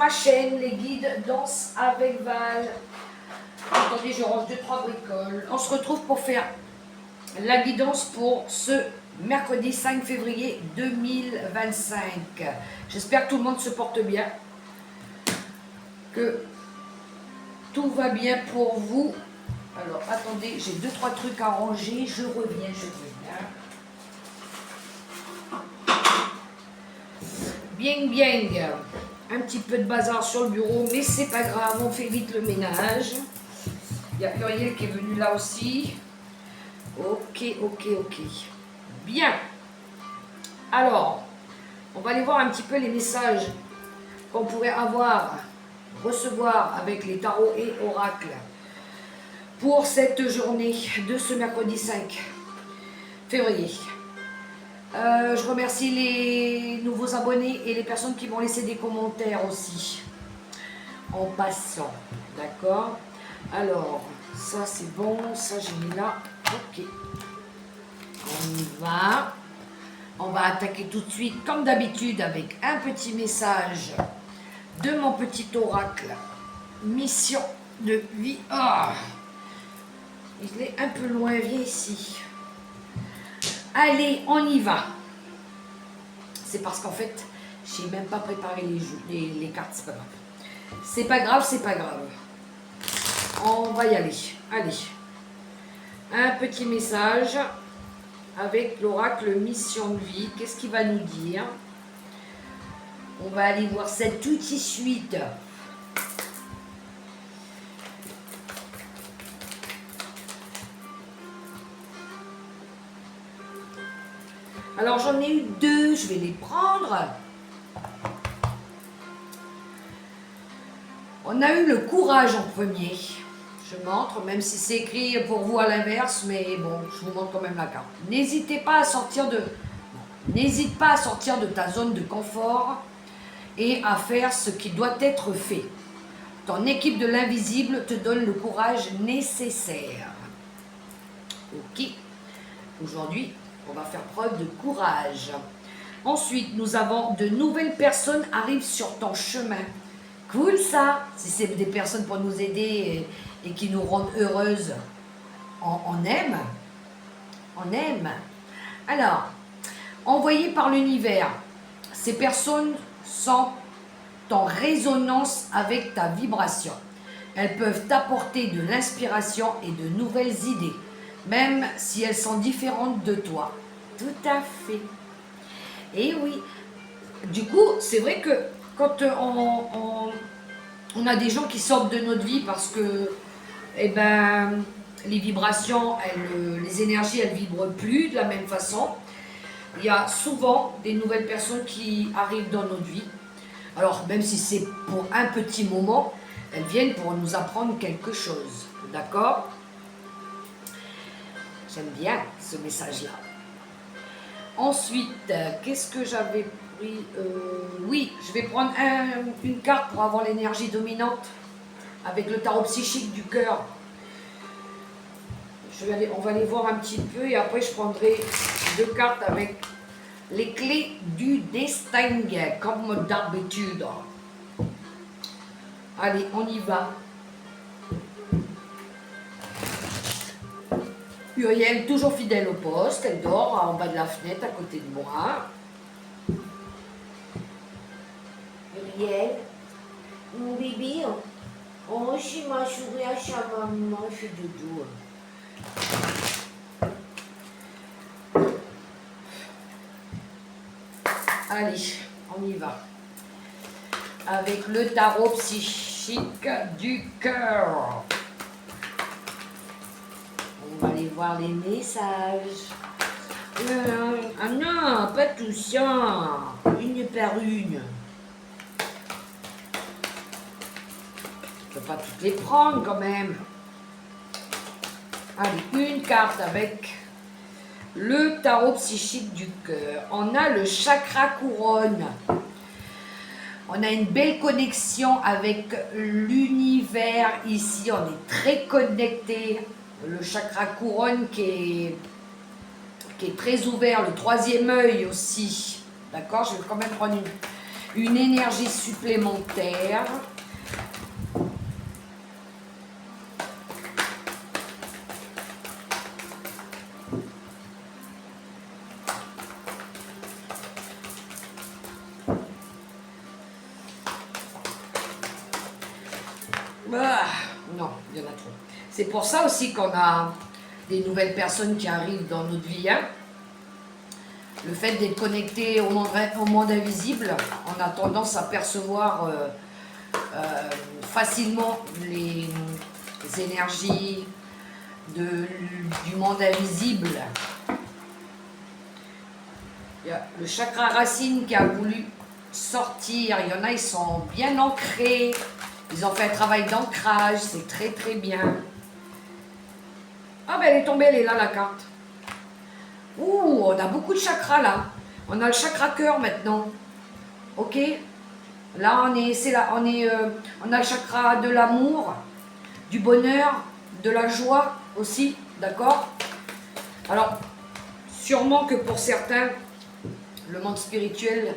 ma chaîne, les guides Danse avec Val. Attendez, je range 2-3 bricoles. On se retrouve pour faire la guidance pour ce mercredi 5 février 2025. J'espère que tout le monde se porte bien, que tout va bien pour vous. Alors, attendez, j'ai 2-3 trucs à ranger. Je reviens. Bien. Un petit peu de bazar sur le bureau, mais c'est pas grave, on fait vite le ménage. Il y a Uriel qui est venu là aussi. Ok. Bien. Alors, on va aller voir un petit peu les messages qu'on pourrait recevoir avec les tarots et oracles pour cette journée de ce mercredi 5 février. Je remercie les nouveaux abonnés et les personnes qui m'ont laissé des commentaires aussi. En passant, d'accord? Alors, ça c'est bon, ça j'ai mis là. Ok. On y va. On va attaquer tout de suite, comme d'habitude, avec un petit message de mon petit oracle. Mission de vie. Ah, il est un peu loin, viens ici. Allez, on y va. C'est parce qu'en fait, je n'ai même pas préparé les cartes. C'est pas grave. C'est pas grave. On va y aller. Allez. Un petit message avec l'oracle mission de vie. Qu'est-ce qu'il va nous dire? On va aller voir ça tout de suite. Alors j'en ai eu deux, je vais les prendre. On a eu le courage en premier. Je montre, même si c'est écrit pour vous à l'inverse, mais bon, je vous montre quand même la carte. N'hésite pas à sortir de ta zone de confort et à faire ce qui doit être fait. Ton équipe de l'invisible te donne le courage nécessaire. Ok. Aujourd'hui, on va faire preuve de courage. Ensuite, nous avons de nouvelles personnes arrivent sur ton chemin. Cool ça. Si c'est des personnes pour nous aider et qui nous rendent heureuses, on aime. On aime. Alors, envoyées par l'univers, ces personnes sont en résonance avec ta vibration. Elles peuvent t'apporter de l'inspiration et de nouvelles idées, même si elles sont différentes de toi. Tout à fait. Et oui, du coup, c'est vrai que quand on a des gens qui sortent de notre vie parce que, eh ben, les vibrations, les énergies, elles vibrent plus de la même façon. Il y a souvent des nouvelles personnes qui arrivent dans notre vie. Alors, même si c'est pour un petit moment, elles viennent pour nous apprendre quelque chose. D'accord? J'aime bien ce message-là. Ensuite, qu'est-ce que j'avais pris? Oui, je vais prendre une carte pour avoir l'énergie dominante avec le tarot psychique du cœur. On va aller voir un petit peu et après je prendrai deux cartes avec les clés du destin, comme d'habitude. Allez, on y va. Uriel, toujours fidèle au poste, elle dort en bas de la fenêtre à côté de moi. Uriel, mon bébé, oh, je suis ma souris à sa maman, je suis doudou. Allez, on y va. Avec le tarot psychique du cœur. On va aller voir les messages. Ah non, pas tout ça. Une par une. Je ne peux pas toutes les prendre quand même. Allez, une carte avec le tarot psychique du cœur. On a le chakra couronne. On a une belle connexion avec l'univers ici. On est très connecté. Le chakra couronne qui est très ouvert. Le troisième œil aussi. D'accord? Je vais quand même prendre une énergie supplémentaire. Non, il y en a trop. C'est pour ça aussi qu'on a des nouvelles personnes qui arrivent dans notre vie. Hein. Le fait d'être connecté au monde invisible, on a tendance à percevoir facilement les énergies du monde invisible. Il y a le chakra racine qui a voulu sortir. Il y en a, ils sont bien ancrés. Ils ont fait un travail d'ancrage, c'est très très bien. Ah ben elle est tombée, elle est là la carte. Ouh, on a beaucoup de chakras là. On a le chakra cœur maintenant. Ok. Là on a le chakra de l'amour, du bonheur, de la joie aussi, d'accord. Alors, sûrement que pour certains, le monde spirituel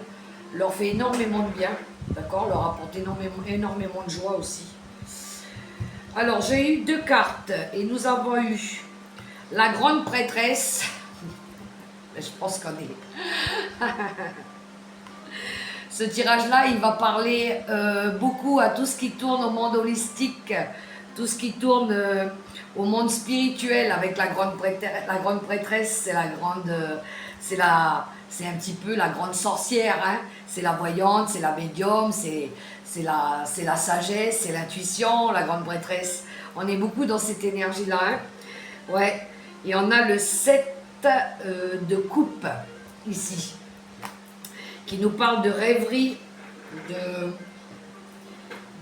leur fait énormément de bien. D'accord, leur apporte énormément de joie aussi. Alors, j'ai eu 2 cartes et nous avons eu la grande prêtresse. Je pense qu'on est... Ce tirage-là, il va parler beaucoup à tout ce qui tourne au monde holistique, tout ce qui tourne au monde spirituel avec la grande prêtresse. La grande prêtresse, c'est la grande... c'est un petit peu la grande sorcière, hein. C'est la voyante, c'est la médium, c'est la sagesse, c'est l'intuition, la grande prêtresse. On est beaucoup dans cette énergie-là. Hein. Ouais. Et on a le 7 de coupe ici, qui nous parle de rêverie,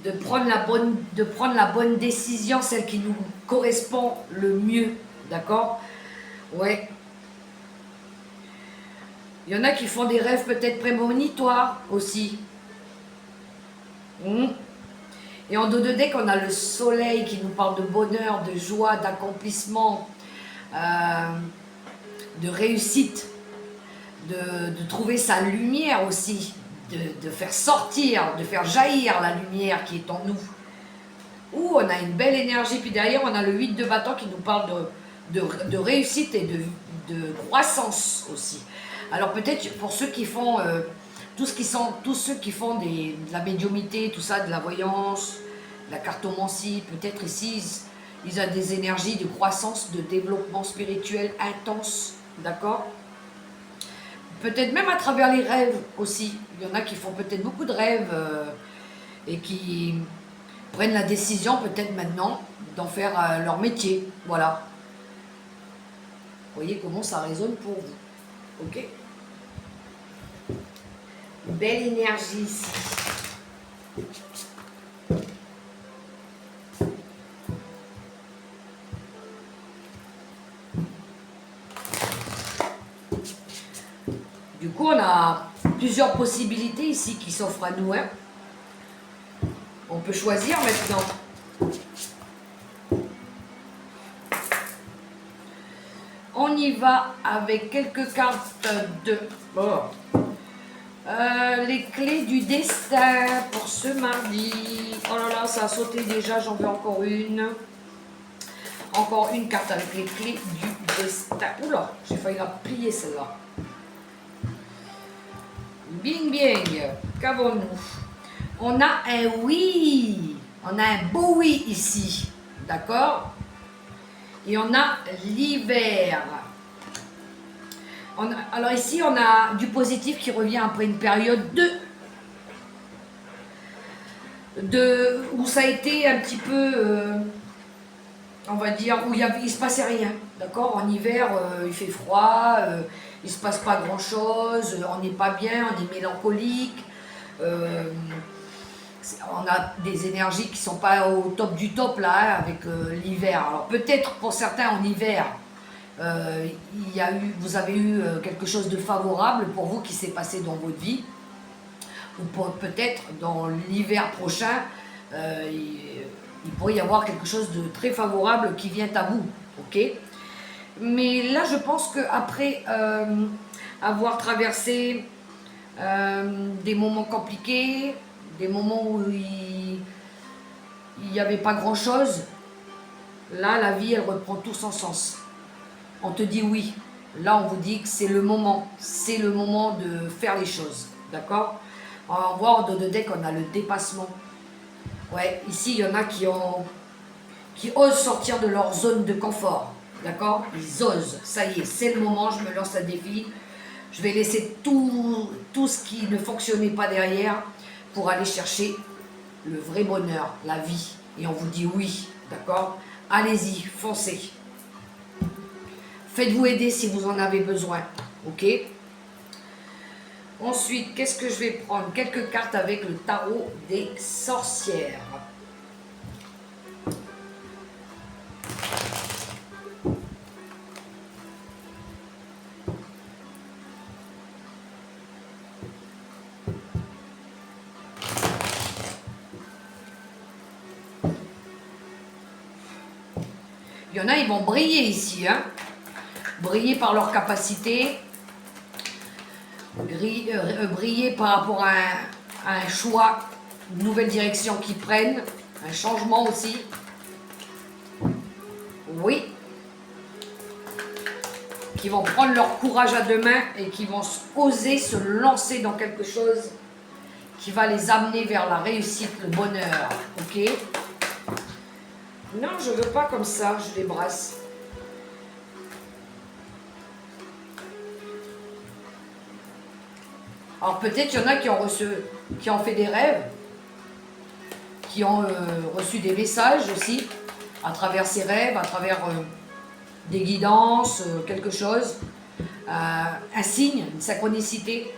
de prendre la bonne décision, celle qui nous correspond le mieux. D'accord? Ouais. Il y en a qui font des rêves peut-être prémonitoires aussi. Et en dos de deck, on a le soleil qui nous parle de bonheur, de joie, d'accomplissement, de réussite, de trouver sa lumière aussi, de faire sortir, de faire jaillir la lumière qui est en nous. Ouh, on a une belle énergie. Puis derrière, on a le 8 de bâton qui nous parle de réussite et de croissance aussi. Alors peut-être pour ceux qui font tous ceux qui font de la médiumité, tout ça, de la voyance, de la cartomancie, peut-être ici ils ont des énergies de croissance, de développement spirituel intense, d'accord? Peut-être même à travers les rêves aussi. Il y en a qui font peut-être beaucoup de rêves et qui prennent la décision peut-être maintenant d'en faire leur métier, voilà. Vous voyez comment ça résonne pour vous. Ok? Belle énergie ici. Du coup, on a plusieurs possibilités ici qui s'offrent à nous. Hein. On peut choisir maintenant. On y va avec quelques cartes de... Oh. Les clés du destin pour ce mardi. Oh là là, ça a sauté déjà, j'en veux encore une. Encore une carte avec les clés du destin. Oula, j'ai failli la plier celle-là. Bing bing, qu'avons-nous? On a un oui. On a un beau oui ici. D'accord? Et on a l'hiver. Alors ici, on a du positif qui revient après une période où ça a été un petit peu, on va dire, où il se passait rien. D'accord? En hiver, il fait froid, il se passe pas grand-chose, on n'est pas bien, on est mélancolique. On a des énergies qui sont pas au top du top là, hein, avec l'hiver. Alors peut-être pour certains en hiver, vous avez eu quelque chose de favorable pour vous qui s'est passé dans votre vie, ou peut-être dans l'hiver prochain, il pourrait y avoir quelque chose de très favorable qui vient à vous, ok? Mais là, je pense qu'après avoir traversé des moments compliqués, des moments où il n'y avait pas grand-chose. Là, la vie, elle reprend tout son sens. On te dit oui. Là, on vous dit que c'est le moment. C'est le moment de faire les choses. D'accord? On va voir en dos de deck, on a le dépassement. Ouais, ici, il y en a qui osent sortir de leur zone de confort. D'accord? Ils osent. Ça y est, c'est le moment, je me lance un défi. Je vais laisser tout ce qui ne fonctionnait pas derrière pour aller chercher le vrai bonheur, la vie. Et on vous dit oui. D'accord? Allez-y, foncez. Faites-vous aider si vous en avez besoin. Ok? Ensuite, qu'est-ce que je vais prendre? Quelques cartes avec le tarot des sorcières. Il y en a, ils vont briller ici, hein? Briller par leur capacité, briller par rapport à un choix, une nouvelle direction qu'ils prennent, un changement aussi. Oui. Qui vont prendre leur courage à deux mains et qui vont oser se lancer dans quelque chose qui va les amener vers la réussite, le bonheur. Ok? Non, je veux pas comme ça, je les brasse. Alors peut-être qu'il y en a qui ont fait des rêves, qui ont reçu des messages aussi, à travers ces rêves, à travers des guidances, quelque chose, un signe, une synchronicité.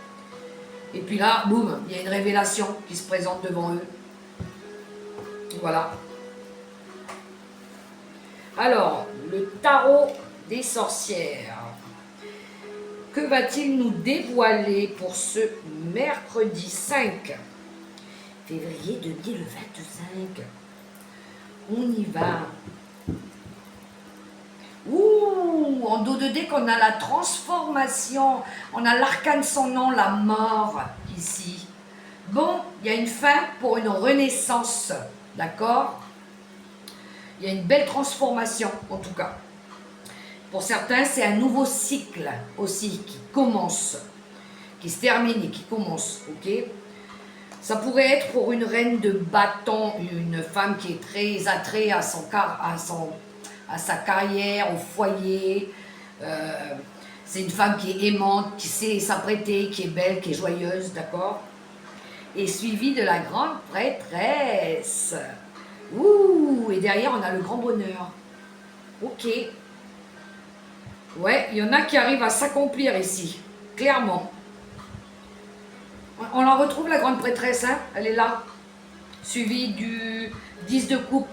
Et puis là, boum, il y a une révélation qui se présente devant eux. Voilà. Alors, le tarot des sorcières. Que va-t-il nous dévoiler pour ce mercredi 5 février 2025? On y va. Ouh, en dos de deck, on a la transformation. On a l'arcane sans nom, la mort, ici. Bon, il y a une fin pour une renaissance. D'accord? Il y a une belle transformation, en tout cas. Pour certains, c'est un nouveau cycle aussi qui commence, qui se termine et qui commence, ok? Ça pourrait être pour une reine de bâton, une femme qui est très attrayée à sa carrière, au foyer. C'est une femme qui est aimante, qui sait s'apprêter, qui est belle, qui est joyeuse, d'accord? Et suivie de la grande prêtresse. Ouh, et derrière, on a le grand bonheur. Ok. Ouais, il y en a qui arrivent à s'accomplir ici, clairement. On la retrouve, la grande prêtresse, hein? Elle est là. Suivie du 10 de coupe,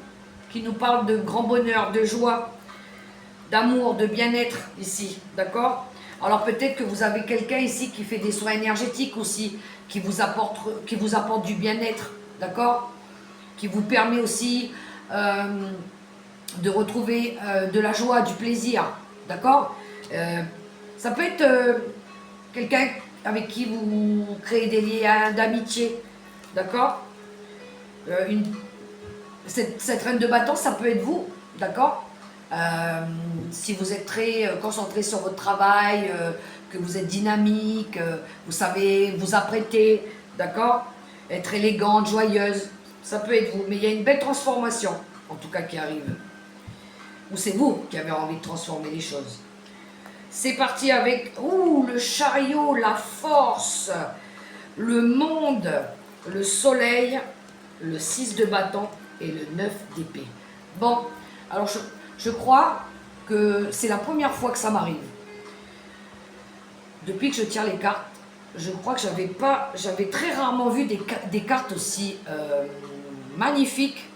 qui nous parle de grand bonheur, de joie, d'amour, de bien-être ici, d'accord? Alors peut-être que vous avez quelqu'un ici qui fait des soins énergétiques aussi, qui vous apporte du bien-être, d'accord? Qui vous permet aussi de retrouver de la joie, du plaisir, d'accord? Ça peut être quelqu'un avec qui vous créez des liens d'amitié, d'accord? Cette reine de bâton, ça peut être vous, d'accord? Si vous êtes très concentré sur votre travail, que vous êtes dynamique, vous savez vous apprêter, d'accord? Être élégante, joyeuse, ça peut être vous. Mais il y a une belle transformation, en tout cas, qui arrive. Ou c'est vous qui avez envie de transformer les choses. C'est parti avec le chariot, la force, le monde, le soleil, le 6 de bâton et le 9 d'épée. Bon, alors je crois que c'est la première fois que ça m'arrive. Depuis que je tire les cartes, je crois que j'avais très rarement vu des cartes aussi magnifiques,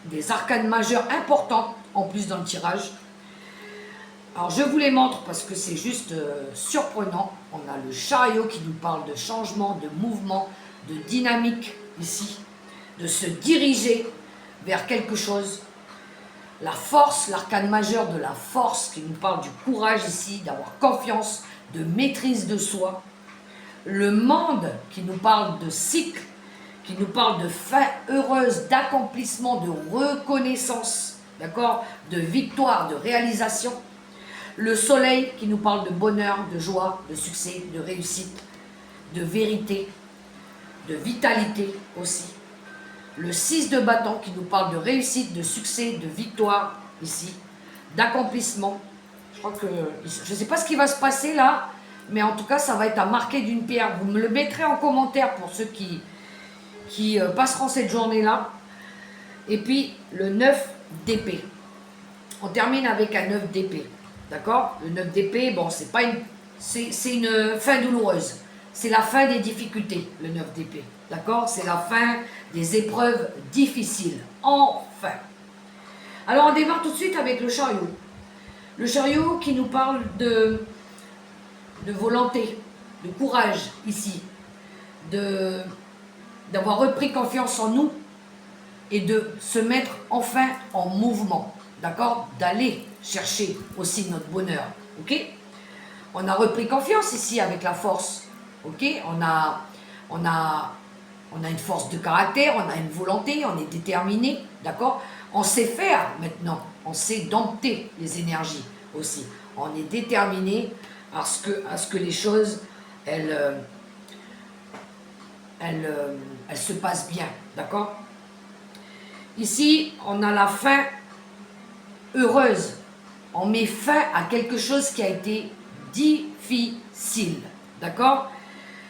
des arcanes majeures importantes en plus dans le tirage. Alors je vous les montre parce que c'est juste surprenant. On a le chariot qui nous parle de changement, de mouvement, de dynamique ici, de se diriger vers quelque chose. La force, l'arcane majeur de la force qui nous parle du courage ici, d'avoir confiance, de maîtrise de soi. Le monde qui nous parle de cycle, qui nous parle de fin heureuse, d'accomplissement, de reconnaissance, d'accord, de victoire, de réalisation. Le soleil qui nous parle de bonheur, de joie, de succès, de réussite, de vérité, de vitalité aussi. Le 6 de bâton qui nous parle de réussite, de succès, de victoire ici, d'accomplissement. Je crois que, je ne sais pas ce qui va se passer là, mais en tout cas ça va être à marquer d'une pierre. Vous me le mettrez en commentaire pour ceux qui passeront cette journée-là. Et puis le 9 d'épée. On termine avec un 9 d'épée. D'accord? Le 9 d'épée, bon, c'est pas une, c'est une fin douloureuse. C'est la fin des difficultés, le 9 d'épée. D'accord? C'est la fin des épreuves difficiles. Enfin. Alors on démarre tout de suite avec le chariot. Le chariot qui nous parle de volonté, de courage ici, d'avoir repris confiance en nous et de se mettre enfin en mouvement, d'accord? D'aller chercher aussi notre bonheur, ok? On a repris confiance ici avec la force, ok? On a une force de caractère, on a une volonté, on est déterminé, d'accord? On sait faire maintenant, on sait dompter les énergies aussi. On est déterminé à ce que les choses, elles se passent bien, d'accord? Ici, on a la fin heureuse. On met fin à quelque chose qui a été difficile, d'accord?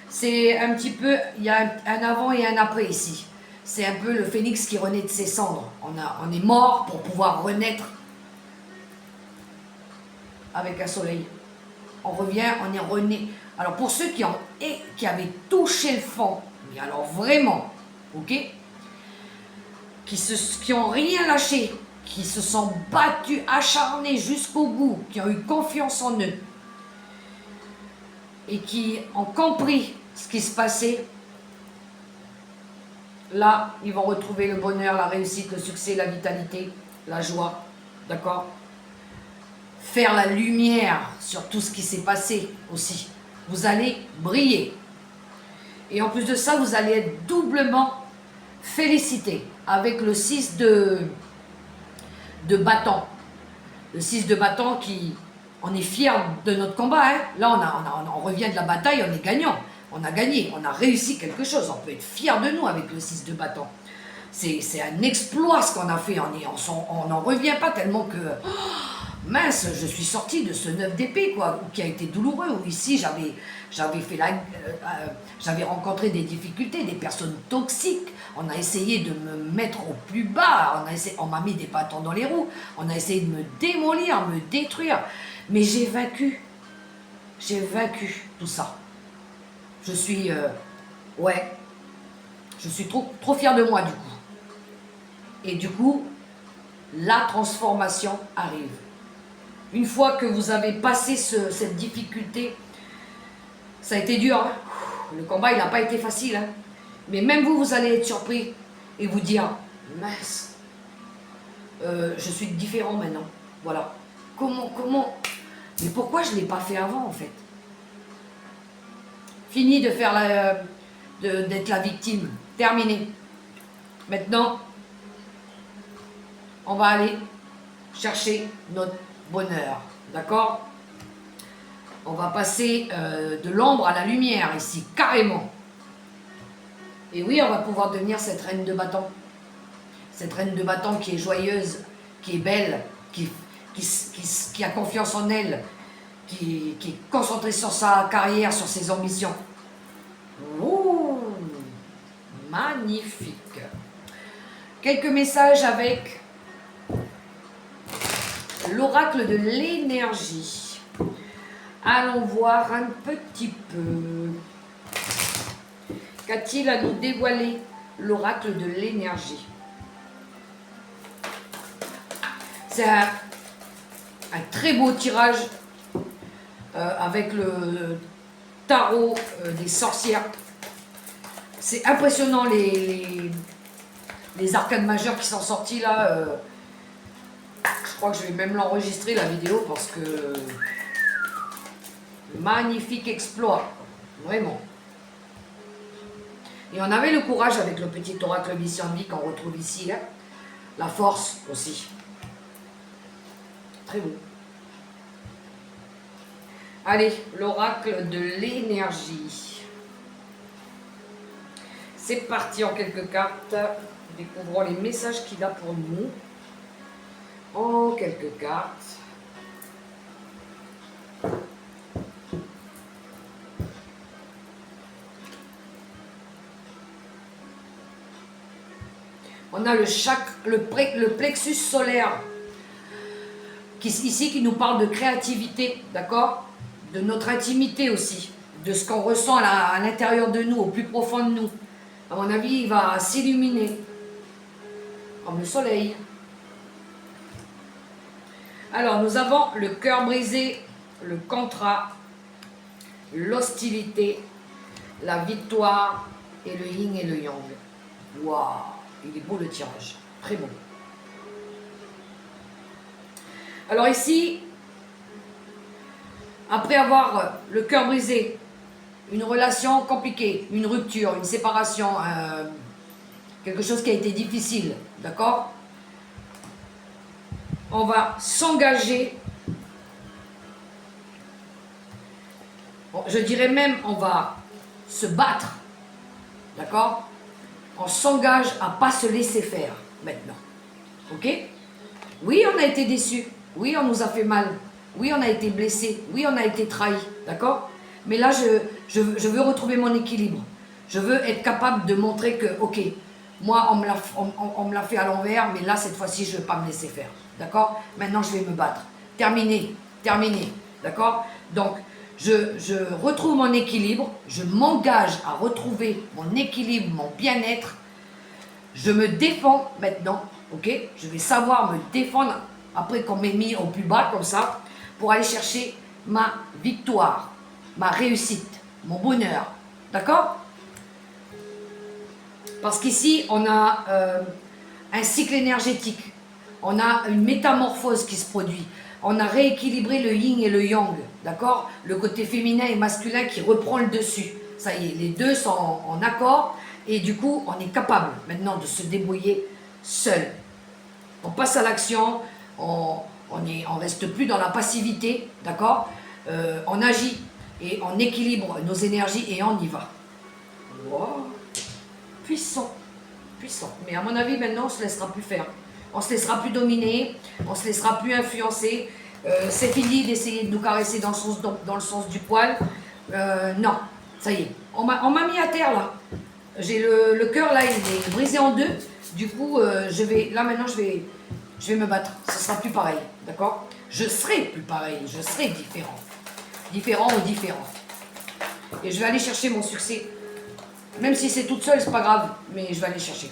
C'est un petit peu, il y a un avant et un après ici. C'est un peu le phénix qui renaît de ses cendres. On est mort pour pouvoir renaître avec un soleil. On revient, on est rené. Alors pour ceux qui avaient touché le fond, mais alors vraiment, ok, qui ont rien lâché, qui se sont battus, acharnés jusqu'au bout, qui ont eu confiance en eux et qui ont compris ce qui se passait, là, ils vont retrouver le bonheur, la réussite, le succès, la vitalité, la joie, d'accord? Faire la lumière sur tout ce qui s'est passé aussi. Vous allez briller. Et en plus de ça, vous allez être doublement félicité avec le 6 de bâton. Le 6 de bâton qui... On est fiers de notre combat. Hein. Là, on revient de la bataille, on est gagnant. On a gagné, on a réussi quelque chose. On peut être fiers de nous avec le 6 de bâton. C'est un exploit ce qu'on a fait. On n'en revient pas tellement que... Oh, mince, je suis sortie de ce 9 d'épée, quoi, qui a été douloureux. Où ici, j'avais rencontré des difficultés, des personnes toxiques. On a essayé de me mettre au plus bas. On m'a mis des bâtons dans les roues. On a essayé de me démolir, me détruire. Mais j'ai vaincu. J'ai vaincu tout ça. Je suis... ouais. Je suis trop fière de moi, du coup. Et du coup, la transformation arrive. Une fois que vous avez passé cette difficulté, ça a été dur. Hein. Le combat, il n'a pas été facile. Hein. Mais même vous allez être surpris et vous dire, mince, je suis différent maintenant. Voilà. Comment mais pourquoi je ne l'ai pas fait avant, en fait? Fini de faire d'être la victime. Terminé. Maintenant, on va aller chercher notre bonheur. D'accord? On va passer de l'ombre à la lumière ici, carrément. Et oui, on va pouvoir devenir cette reine de bâton. Cette reine de bâton qui est joyeuse, qui est belle, qui a confiance en elle, qui est concentrée sur sa carrière, sur ses ambitions. Ouh, magnifique. Quelques messages avec l'oracle de l'énergie. Allons voir un petit peu. Qu'a-t-il à nous dévoiler l'oracle de l'énergie? C'est un très beau tirage avec le tarot des sorcières. C'est impressionnant les arcanes majeures qui sont sorties là. Je crois que je vais même l'enregistrer la vidéo parce que magnifique exploit, vraiment. Et on avait le courage avec le petit oracle Vissianvi qu'on retrouve ici. Hein. La force aussi. Très beau. Allez, l'oracle de l'énergie. C'est parti en quelques cartes. Découvrons les messages qu'il a pour nous. En quelques cartes. On a le plexus solaire ici qui nous parle de créativité, d'accord? De notre intimité aussi, de ce qu'on ressent à l'intérieur de nous, au plus profond de nous. À mon avis, il va s'illuminer comme le soleil. Alors, nous avons le cœur brisé, le contrat, l'hostilité, la victoire et le yin et le yang. Waouh, il est beau le tirage, très beau. Alors ici, après avoir le cœur brisé, une relation compliquée, une rupture, une séparation, quelque chose qui a été difficile, d'accord? On va s'engager, je dirais même on va se battre, d'accord? On s'engage à ne pas se laisser faire maintenant, ok? Oui, on a été déçus, oui, on nous a fait mal, oui, on a été blessé, oui, on a été trahi, d'accord? Mais là, je veux retrouver mon équilibre. Je veux être capable de montrer que, ok, moi, on me l'a fait à l'envers, mais là, cette fois-ci, je ne vais pas me laisser faire. D'accord? Maintenant, je vais me battre. Terminé, terminé. D'accord? Donc, je retrouve mon équilibre, je m'engage à retrouver mon équilibre, mon bien-être. Je me défends maintenant, ok? Je vais savoir me défendre après qu'on m'ait mis au plus bas, comme ça, pour aller chercher ma victoire, ma réussite, mon bonheur. D'accord? Parce qu'ici, on a un cycle énergétique. On a une métamorphose qui se produit. On a rééquilibré le yin et le yang. D'accord? Le côté féminin et masculin qui reprend le dessus. Ça y est, les deux sont en accord. Et du coup, on est capable maintenant de se débrouiller seul. On passe à l'action. On reste plus dans la passivité. D'accord? On agit et on équilibre nos énergies et on y va. Wow. Puissant, puissant. Mais à mon avis, maintenant, on ne se laissera plus faire. On ne se laissera plus dominer, on ne se laissera plus influencer. C'est fini d'essayer de nous caresser dans le sens du poil. Non, ça y est. On m'a mis à terre, là. J'ai le cœur, là, il est brisé en deux. Du coup, maintenant, je vais me battre. Ce ne sera plus pareil, d'accord? Je serai plus pareil, je serai différent. Différent ou différente. Et je vais aller chercher mon succès. Même si c'est toute seule, c'est pas grave, mais je vais aller chercher.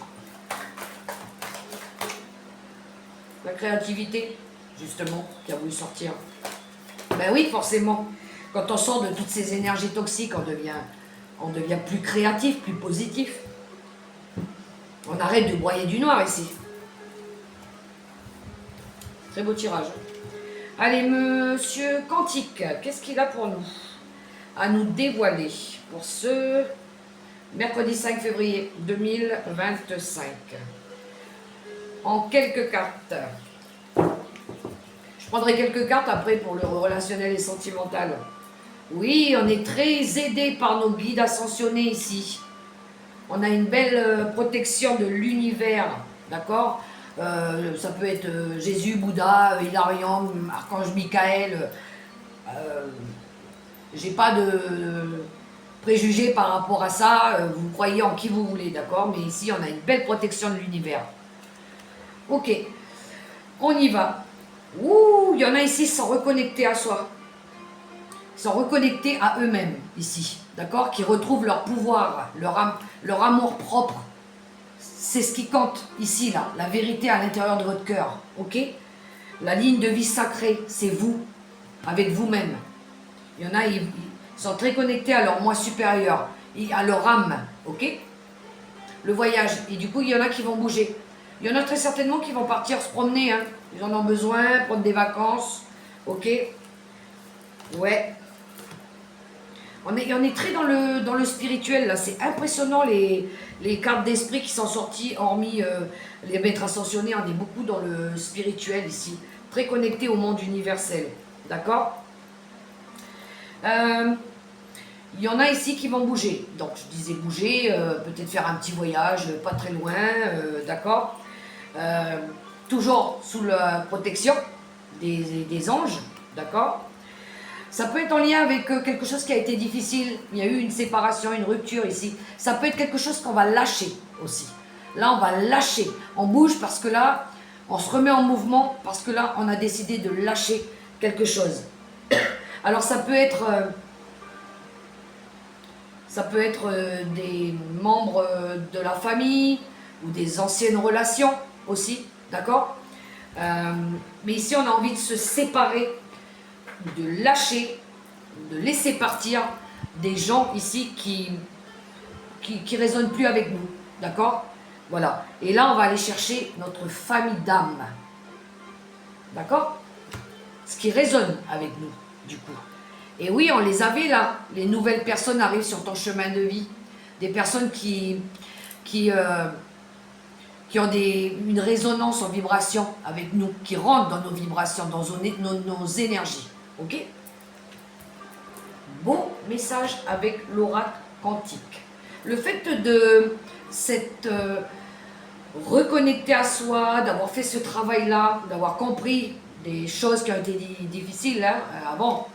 La créativité, justement, qui a voulu sortir. Ben oui, forcément. Quand on sort de toutes ces énergies toxiques, on devient plus créatif, plus positif. On arrête de broyer du noir ici. Très beau tirage. Allez, monsieur Quantique, qu'est-ce qu'il a pour nous? À nous dévoiler pour ce mercredi 5 février 2025. En quelques cartes. Je prendrai quelques cartes après pour le relationnel et sentimental. Oui, on est très aidé par nos guides ascensionnés ici. On a une belle protection de l'univers, d'accord? Ça peut être Jésus, Bouddha, Hilarion, Archange Michael. J'ai pas de préjugés par rapport à ça. Vous croyez en qui vous voulez, d'accord? Mais ici, on a une belle protection de l'univers. Ok, on y va. Ouh, il y en a ici qui sont reconnectés à soi. Ils sont reconnectés à eux-mêmes, ici. D'accord? Qui retrouvent leur pouvoir, leur amour propre. C'est ce qui compte, ici, là. La vérité à l'intérieur de votre cœur. Ok? La ligne de vie sacrée, c'est vous, avec vous-même. Il y en a, ils sont très connectés à leur moi supérieur, à leur âme. Ok? Le voyage. Et du coup, il y en a qui vont bouger. Il y en a très certainement qui vont partir se promener. Hein. Ils en ont besoin, prendre des vacances. Ok? Ouais. On est très dans le spirituel, là. C'est impressionnant, les cartes d'esprit qui sont sorties, hormis les maîtres ascensionnés. On est beaucoup dans le spirituel ici. Très connecté au monde universel. D'accord? Il y en a ici qui vont bouger. Donc, je disais bouger, peut-être faire un petit voyage, pas très loin, d'accord? Toujours sous la protection des anges, d'accord? Ça peut être en lien avec quelque chose qui a été difficile. Il y a eu une séparation, une rupture ici. Ça peut être quelque chose qu'on va lâcher aussi. Là, on va lâcher. On bouge parce que là, on se remet en mouvement parce que là, on a décidé de lâcher quelque chose. Alors, ça peut être des membres de la famille ou des anciennes relations aussi, d'accord? Mais ici, on a envie de se séparer, de lâcher, de laisser partir des gens ici qui résonnent plus avec nous, d'accord? Voilà. Et là, on va aller chercher notre famille d'âme, d'accord? Ce qui résonne avec nous, du coup. Et oui, on les avait là. Les nouvelles personnes arrivent sur ton chemin de vie. Des personnes qui ont une résonance en vibration avec nous, qui rentrent dans nos vibrations, dans nos énergies. Ok? Beau message avec l'oracle quantique. Le fait de s'être reconnecté à soi, d'avoir fait ce travail-là, d'avoir compris des choses qui ont été difficiles hein, avant,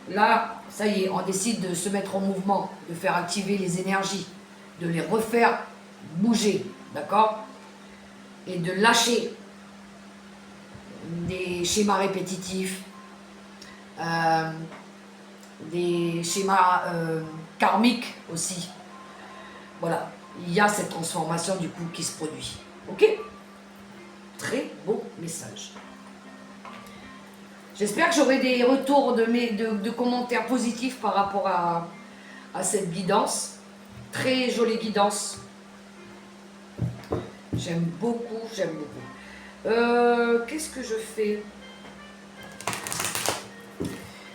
là, ça y est, on décide de se mettre en mouvement, de faire activer les énergies, de les refaire bouger, d'accord? Et de lâcher des schémas répétitifs, des schémas karmiques aussi. Voilà, il y a cette transformation du coup qui se produit. Ok? Très beau message. J'espère que j'aurai des retours de commentaires positifs par rapport à cette guidance. Très jolie guidance. J'aime beaucoup, j'aime beaucoup. Qu'est-ce que je fais?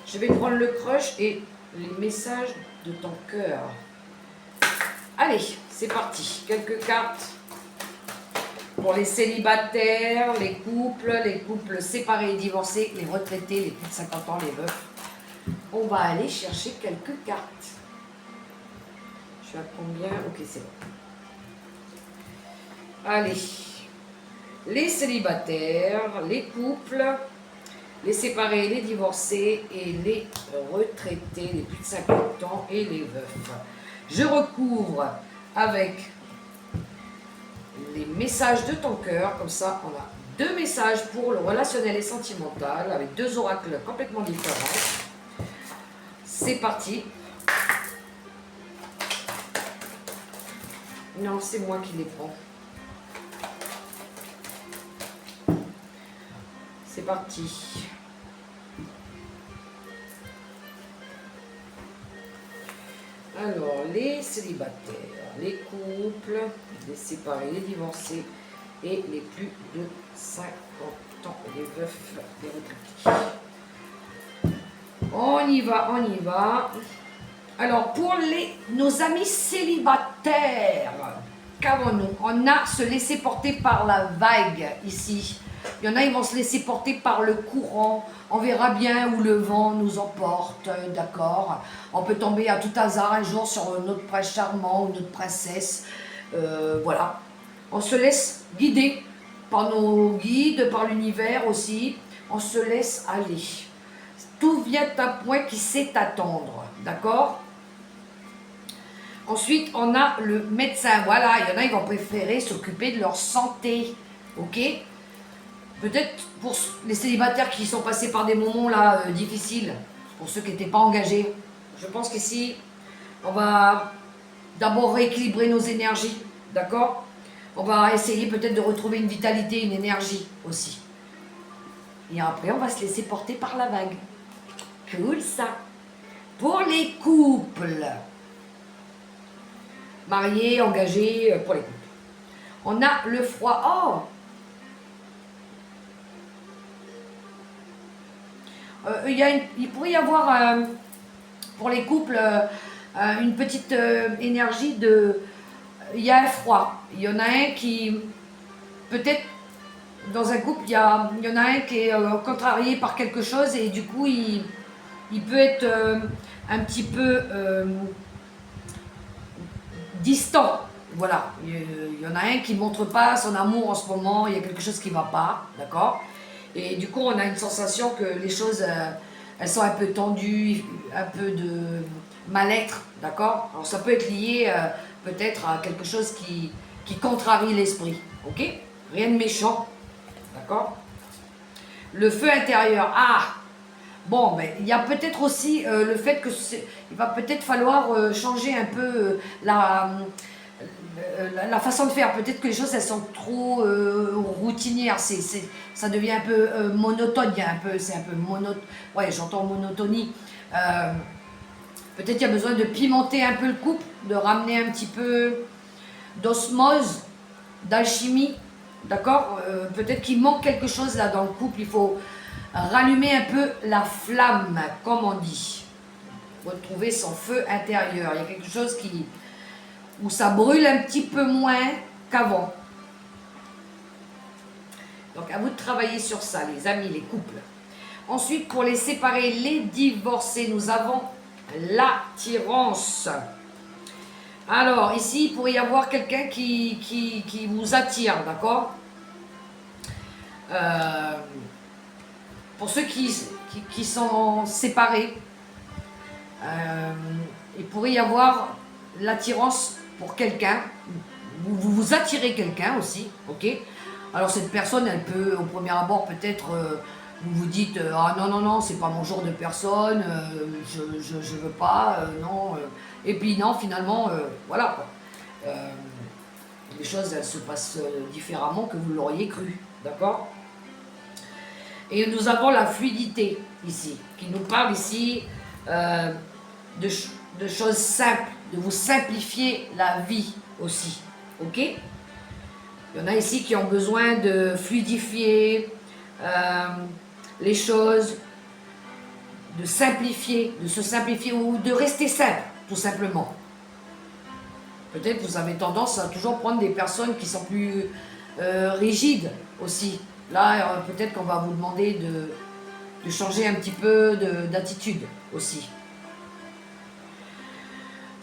Je vais prendre le crush et les messages de ton cœur. Allez, c'est parti. Quelques cartes pour les célibataires, les couples séparés et divorcés, les retraités, les plus de 50 ans, les veufs. On va aller chercher quelques cartes. Je suis à combien? Ok, c'est bon. Allez. Les célibataires, les couples, les séparés, les divorcés et les retraités, les plus de 50 ans et les veufs. Je recouvre avec les messages de ton cœur, comme ça on a deux messages pour le relationnel et sentimental avec deux oracles complètement différents. C'est parti. Non, c'est moi qui les prends. C'est parti. Alors, les célibataires, les couples, les séparés, les divorcés et les plus de 50 ans, les veufs, les retraités. On y va, on y va. Alors, pour nos amis célibataires, qu'avons-nous? On a se laisser porter par la vague ici. Il y en a, ils vont se laisser porter par le courant. On verra bien où le vent nous emporte, d'accord? On peut tomber à tout hasard un jour sur notre prince charmant ou notre princesse. Voilà. On se laisse guider par nos guides, par l'univers aussi. On se laisse aller. Tout vient d'un point qui sait attendre, d'accord? Ensuite, on a le médecin. Voilà, il y en a, ils vont préférer s'occuper de leur santé, ok? Peut-être pour les célibataires qui sont passés par des moments là difficiles, pour ceux qui n'étaient pas engagés. Je pense qu'ici, on va d'abord rééquilibrer nos énergies, d'accord? On va essayer peut-être de retrouver une vitalité, une énergie aussi. Et après, on va se laisser porter par la vague. Cool ça. Pour les couples, mariés, engagés, pour les couples. On a le froid. Oh! Il pourrait y avoir pour les couples, une petite énergie de... Il y a un froid. Il y en a un qui, peut-être, dans un couple, il y en a un qui est contrarié par quelque chose et du coup, il peut être un petit peu distant. Voilà, il y en a un qui ne montre pas son amour en ce moment, il y a quelque chose qui ne va pas, d'accord? Et du coup, on a une sensation que les choses, elles sont un peu tendues, un peu de mal-être, d'accord? Alors ça peut être lié peut-être à quelque chose qui contrarie l'esprit, ok? Rien de méchant, d'accord? Le feu intérieur, ah! Bon, mais il y a peut-être aussi le fait que il va peut-être falloir changer un peu la façon de faire. Peut-être que les choses elles sont trop routinières. Ça devient un peu monotone. C'est un peu monotone. Ouais, j'entends monotonie. Peut-être qu'il y a besoin de pimenter un peu le couple, de ramener un petit peu d'osmose, d'alchimie. D'accord. Peut-être qu'il manque quelque chose là dans le couple. Il faut rallumer un peu la flamme, comme on dit. Retrouver son feu intérieur. Il y a quelque chose où ça brûle un petit peu moins qu'avant. Donc à vous de travailler sur ça, les amis, les couples. Ensuite, pour les séparés, les divorcés, nous avons l'attirance. Alors, ici, il pourrait y avoir quelqu'un qui vous attire, d'accord? Pour ceux qui sont séparés, il pourrait y avoir l'attirance pour quelqu'un. Vous attirez quelqu'un aussi, ok? Alors cette personne, elle peut, au premier abord, peut-être, vous vous dites, ah non, non, non, c'est pas mon genre de personne, je veux pas, non. Et puis non, finalement, voilà quoi. Les choses, elles se passent différemment que vous l'auriez cru, d'accord? Et nous avons la fluidité ici, qui nous parle ici de choses simples, de vous simplifier la vie aussi, ok? Il y en a ici qui ont besoin de fluidifier les choses, de simplifier, de se simplifier ou de rester simple, tout simplement. Peut-être vous avez tendance à toujours prendre des personnes qui sont plus rigides aussi. Là, peut-être qu'on va vous demander de changer un petit peu d'attitude aussi.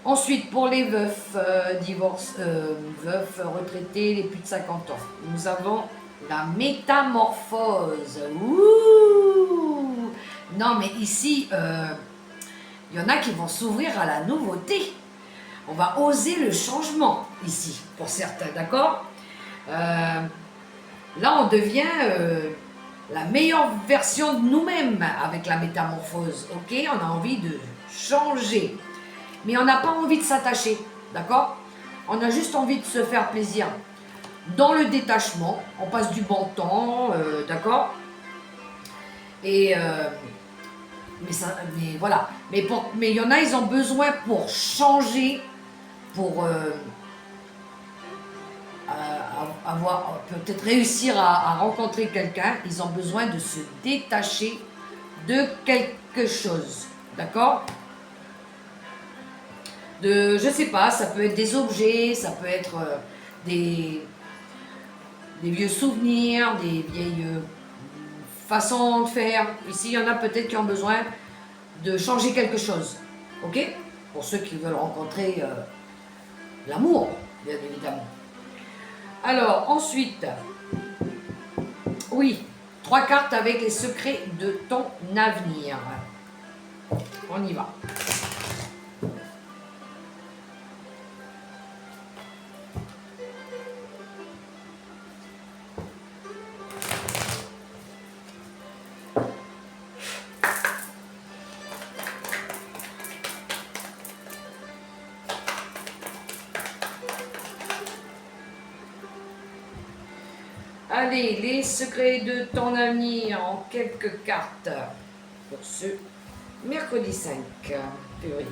Ensuite, pour les veufs, veufs, retraités, les plus de 50 ans, nous avons la métamorphose. Ouh! Non, mais ici, il y en a qui vont s'ouvrir à la nouveauté. On va oser le changement ici, pour certains, d'accord? Là, on devient la meilleure version de nous-mêmes avec la métamorphose, ok? On a envie de changer. Mais on n'a pas envie de s'attacher, d'accord? On a juste envie de se faire plaisir. Dans le détachement, on passe du bon temps, d'accord? Et mais voilà. Mais il y en a, ils ont besoin pour changer, pour avoir peut-être réussir à rencontrer quelqu'un, ils ont besoin de se détacher de quelque chose, d'accord? Je sais pas, ça peut être des objets, ça peut être des vieux souvenirs, des vieilles façons de faire. Ici, il y en a peut-être qui ont besoin de changer quelque chose, ok? Pour ceux qui veulent rencontrer l'amour, bien évidemment. Alors, ensuite, oui, 3 cartes avec les secrets de ton avenir. On y va. Allez, les secrets de ton avenir en quelques cartes pour ce mercredi 5 février.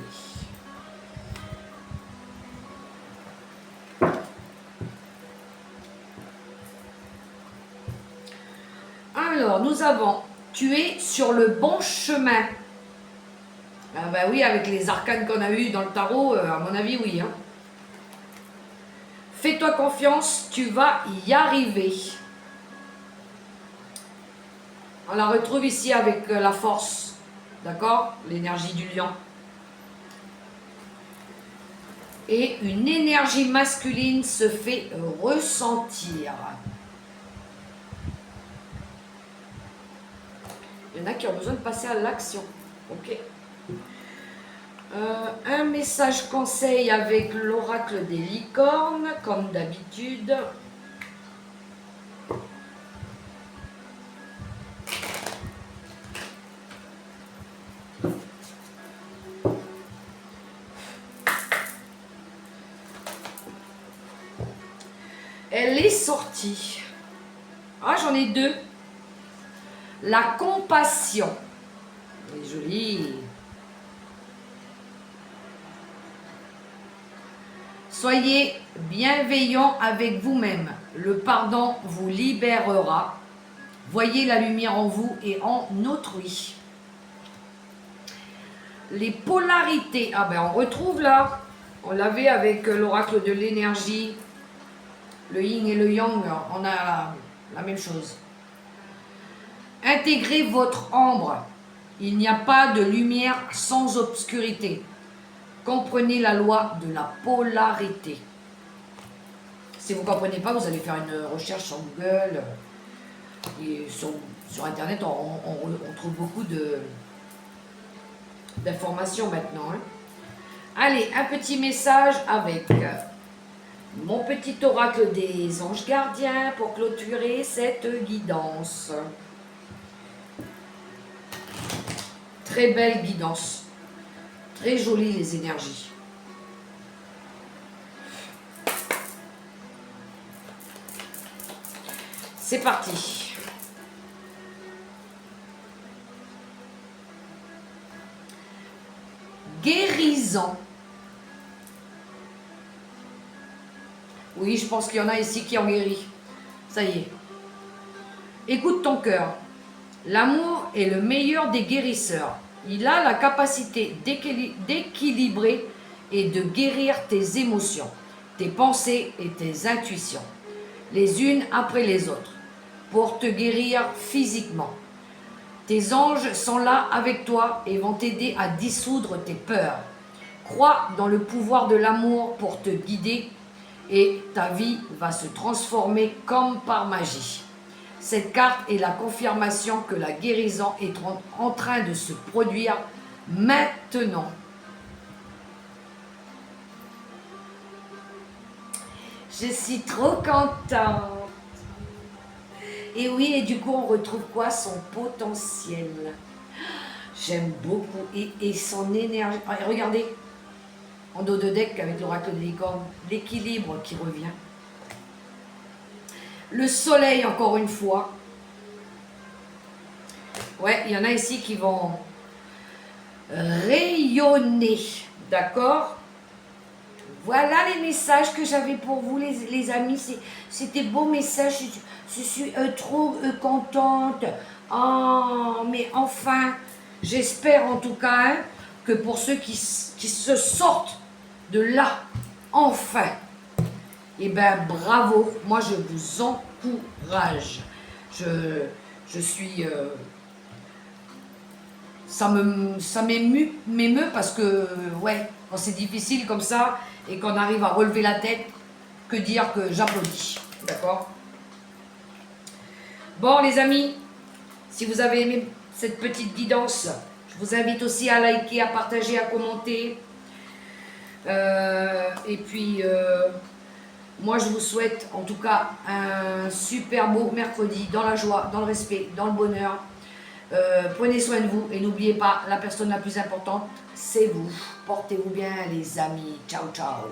Alors, nous avons, tu es sur le bon chemin. Ah bah oui, avec les arcanes qu'on a eu dans le tarot, à mon avis, oui. Hein. Fais-toi confiance, tu vas y arriver. On la retrouve ici avec la force, d'accord? L'énergie du lion. Et une énergie masculine se fait ressentir. Il y en a qui ont besoin de passer à l'action. Ok. Un message conseil avec l'oracle des licornes, comme d'habitude. Elle est sortie. Ah, j'en ai deux. La compassion. Elle est jolie. Soyez bienveillant avec vous-même. Le pardon vous libérera. Voyez la lumière en vous et en autrui. Les polarités. Ah ben on retrouve là. On l'avait avec l'oracle de l'énergie. Le yin et le yang. On a la même chose. Intégrez votre ombre. Il n'y a pas de lumière sans obscurité. Comprenez la loi de la polarité. Si vous ne comprenez pas, vous allez faire une recherche sur Google. Et sur Internet, on trouve beaucoup d'informations maintenant. Hein. Allez, un petit message avec mon petit oracle des anges gardiens pour clôturer cette guidance. Très belle guidance. Très jolies les énergies. C'est parti. Guérison. Oui, je pense qu'il y en a ici qui ont guéri. Ça y est. Écoute ton cœur. L'amour est le meilleur des guérisseurs. Il a la capacité d'équilibrer et de guérir tes émotions, tes pensées et tes intuitions, les unes après les autres, pour te guérir physiquement. Tes anges sont là avec toi et vont t'aider à dissoudre tes peurs. Crois dans le pouvoir de l'amour pour te guider et ta vie va se transformer comme par magie. Cette carte est la confirmation que la guérison est en train de se produire maintenant. Je suis trop contente. Et oui, et du coup, on retrouve quoi? Son potentiel. J'aime beaucoup. Et son énergie. Regardez, en dos de deck avec l'oracle des licornes, l'équilibre qui revient. Le soleil, encore une fois. Ouais, il y en a ici qui vont rayonner. D'accord? Voilà les messages que j'avais pour vous, les amis. C'était beau message. Je suis trop contente. Oh, mais enfin, j'espère en tout cas hein, que pour ceux qui se sortent de là, enfin, eh bien, bravo. Moi, je vous encourage. Je suis... ça m'émeut parce que, ouais, quand c'est difficile comme ça et qu'on arrive à relever la tête, que dire que j'applaudis. D'accord? Bon, les amis, si vous avez aimé cette petite guidance, je vous invite aussi à liker, à partager, à commenter. Et puis... moi, je vous souhaite en tout cas un super beau mercredi dans la joie, dans le respect, dans le bonheur. Prenez soin de vous et n'oubliez pas, la personne la plus importante, c'est vous. Portez-vous bien les amis. Ciao, ciao.